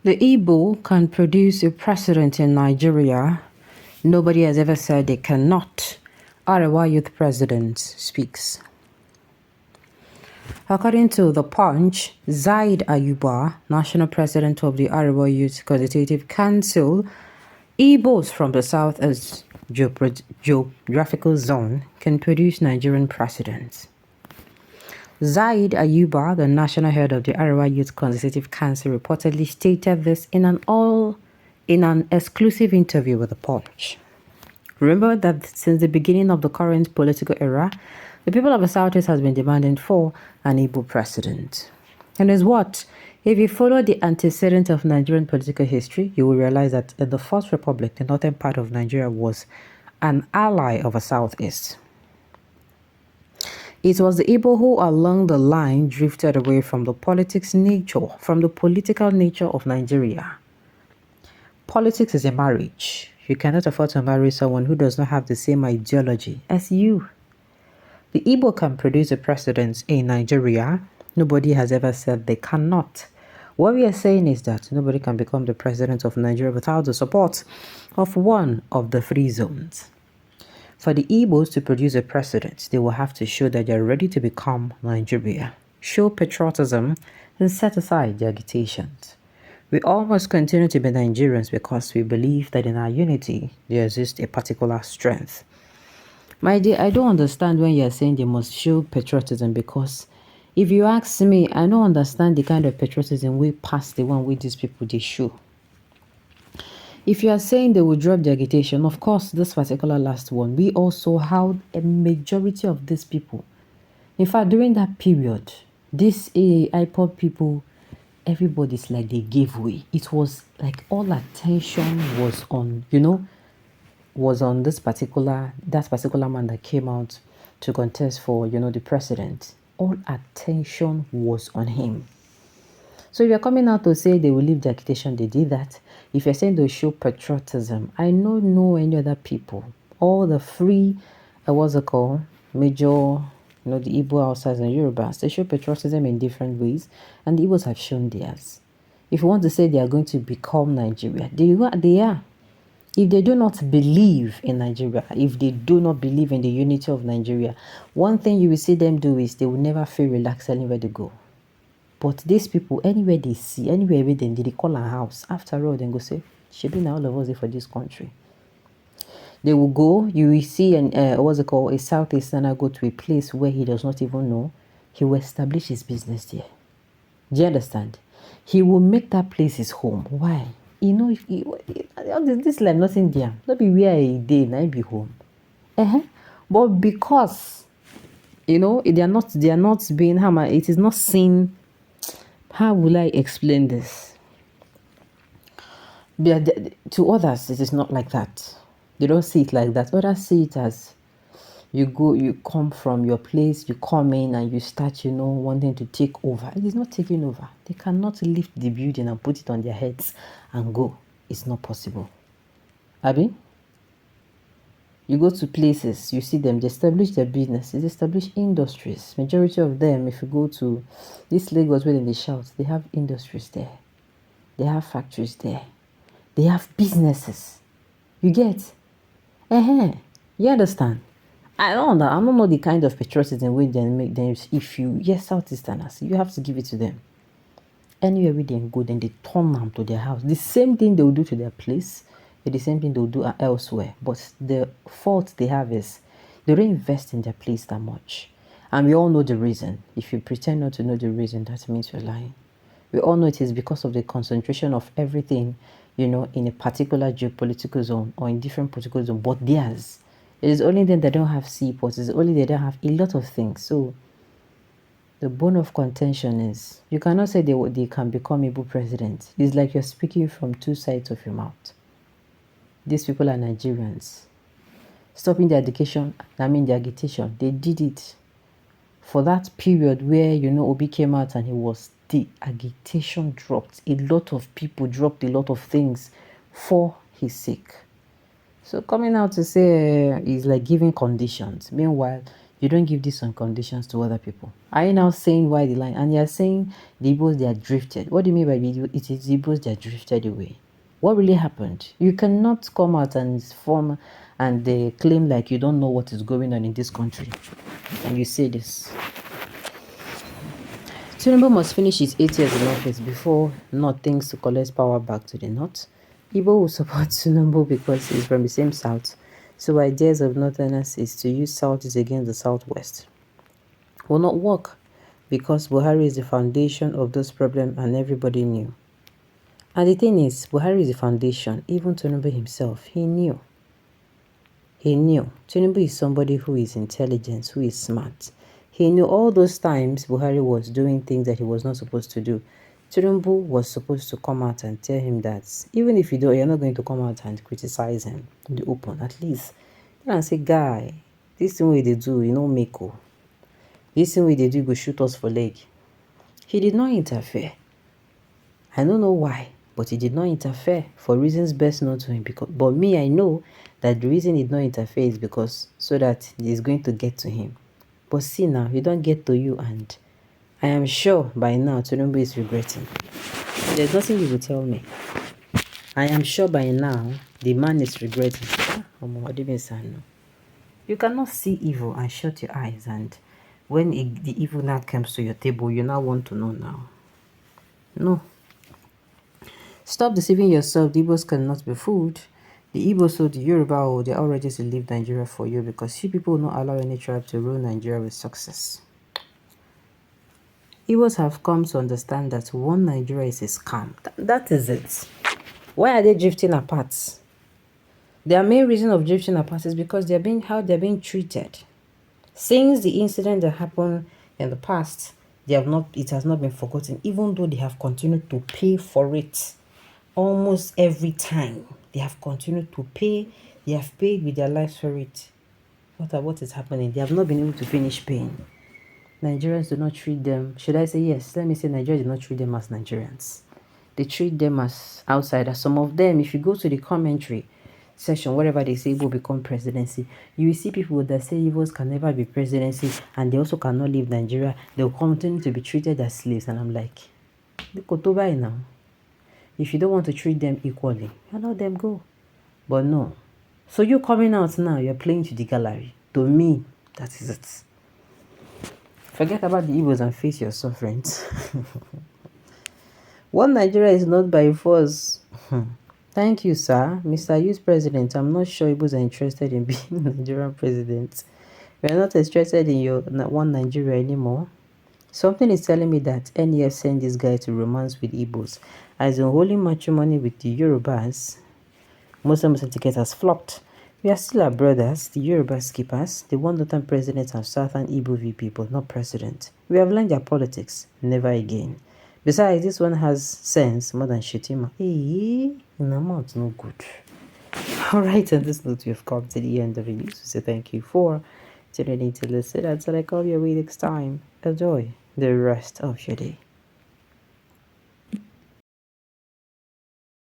The Igbo can produce a president in Nigeria. Nobody has ever said they cannot. Arewa youth president speaks. According to The Punch, Zaid Ayuba, national president of the Arewa Youth Consultative Council, Igbos from the south as geographical zone can produce Nigerian presidents. Zaid Ayuba, the national head of the Arewa Youth Consultative Council, reportedly stated this in an exclusive interview with The Punch. Remember that since the beginning of the current political era, the people of the Southeast has been demanding for an Igbo president. And as what? If you follow the antecedent of Nigerian political history, you will realize that in the First Republic, the northern part of Nigeria was an ally of the Southeast. It was the Igbo who along the line drifted away from the political nature of Nigeria. Politics is a marriage. You cannot afford to marry someone who does not have the same ideology as you. The Igbo can produce a president in Nigeria. Nobody has ever said they cannot. What we are saying is that nobody can become the president of Nigeria without the support of one of the three zones. For the Igbos to produce a president, they will have to show that they are ready to become Nigeria, show patriotism, and set aside the agitations. We all must continue to be Nigerians because we believe that in our unity, there exists a particular strength. My dear, I don't understand when you are saying they must show patriotism, because if you ask me, I don't understand the kind of patriotism we pass the one with these people they show. If you are saying they will drop the agitation, of course, this particular last one, we also had a majority of these people. In fact, during that period, these iPod people, everybody's like they gave way. It was like all attention was on, was on that particular man that came out to contest for, the president. All attention was on him. So if you're coming out to say they will leave the agitation, they did that. If you're saying they'll show patriotism, I don't know any other people. All the free, major, the Igbo outsiders and Yorubas, they show patriotism in different ways, and the Igbos have shown theirs. If you want to say they are going to become Nigeria, they are. If they do not believe in Nigeria, if they do not believe in the unity of Nigeria, one thing you will see them do is they will never feel relaxed anywhere they go. But these people, anywhere they see, anywhere they call a house. After all, then go say, "Shebi na all of us for this country." They will go. You will see a Southeasterner go to a place where he does not even know. He will establish his business there. Do you understand? He will make that place his home. Why? If this like nothing there. Not be where a day, not be home. But because they are not being hammered. It is not seen. How will I explain this? To others, it is not like that. They don't see it like that. Others see it as you come from your place, you come in and you start, wanting to take over. It is not taking over. They cannot lift the building and put it on their heads and go. It's not possible. Abi? You go to places, you see them, they establish their businesses, they establish industries. Majority of them, if you go to this Lagos where they shout, they have industries there. They have factories there. They have businesses. You get? You understand? I don't know the kind of patriotism where they make them. If Southeasterners, you have to give it to them. Anywhere where they go, then they turn them to their house. The same thing they will do to their place, the same thing they'll do elsewhere. But the fault they have is they don't invest in their place that much. And we all know the reason. If you pretend not to know the reason, that means you're lying. We all know it is because of the concentration of everything, in a particular geopolitical zone or in different political zones, but theirs. It is only them that don't have seaports. It's only they don't have a lot of things. So the bone of contention is you cannot say they can become Igbo president. It's like you're speaking from two sides of your mouth. These people are Nigerians. Stopping the agitation, the agitation, they did it for that period where, Obi came out and the agitation dropped. A lot of people dropped a lot of things for his sake. So coming out to say is like giving conditions. Meanwhile, You don't give this on conditions to other people. Are you now saying why the line? And you're saying the Igbos, they are drifted. What do you mean by it is the Igbos, they are drifted away? What really happened? You cannot come out and form and they claim like you don't know what is going on in this country. And you say this. Tinubu must finish his 8 years in office before North thinks to collect power back to the North. Igbo will support Tinubu because he's from the same South. So ideas of Northerners is to use Southeast against the Southwest. Will not work because Buhari is the foundation of those problems and everybody knew. And the thing is, Buhari is the foundation. Even Tinubu himself, he knew. He knew. Tinubu is somebody who is intelligent, who is smart. He knew all those times Buhari was doing things that he was not supposed to do. Tinubu was supposed to come out and tell him that even if you don't, you're not going to come out and criticize him in the open. At least, you can say, guy, this thing they do, you know, Mako. This thing they do, go shoot us for leg. He did not interfere. I don't know why, but he did not interfere for reasons best known to him. But me, I know that the reason he did not interfere is because so that he's going to get to him. But see now, he don't get to you, and I am sure by now Tinubu is regretting. There's nothing you will tell me. I am sure by now the man is regretting. You cannot see evil and shut your eyes, and when the evil now comes to your table, you now want to know now. No. Stop deceiving yourself. The Igbos cannot be fooled. The Igbos or the Yoruba, they are ready to leave Nigeria for you because you people will not allow any tribe to rule Nigeria with success. Igbos have come to understand that one Nigeria is a scam. That is it. Why are they drifting apart? Their main reason of drifting apart is because they're being treated. Since the incident that happened in the past, it has not been forgotten, even though they have continued to pay for it. Almost every time they have continued to pay, they have paid with their lives for it. What is happening? They have not been able to finish paying. Nigerians do not treat them, should I say yes? Let me say Nigerians do not treat them as Nigerians. They treat them as outsiders. Some of them, if you go to the commentary section, wherever they say Igbo become presidency, you will see people that say Igbos can never be presidency and they also cannot leave Nigeria. They will continue to be treated as slaves. And I'm like, look at now. If you don't want to treat them equally, allow them go. But no. So you coming out now, you're playing to the gallery. To me, that is it. Forget about the Igbos and face your sufferings. One Nigeria is not by force. Thank you, sir. Mr. Youth President, I'm not sure Igbos are interested in being Nigerian president. We're not interested in your one Nigeria anymore. Something is telling me that NEF sent this guy to romance with Igbos. As in holding matrimony with the Yorubas, Muslim ticket has flopped. We are still our brothers, the Yoruba skippers, the one northern president of southern Igbo V people, not president. We have learned their politics. Never again. Besides, this one has sense more than Shetima. Hey, it's no good. Alright, on this note, we have come to the end of the news. So thank you for tuning in to listen. Until I call you away next time. Enjoy the rest of your day.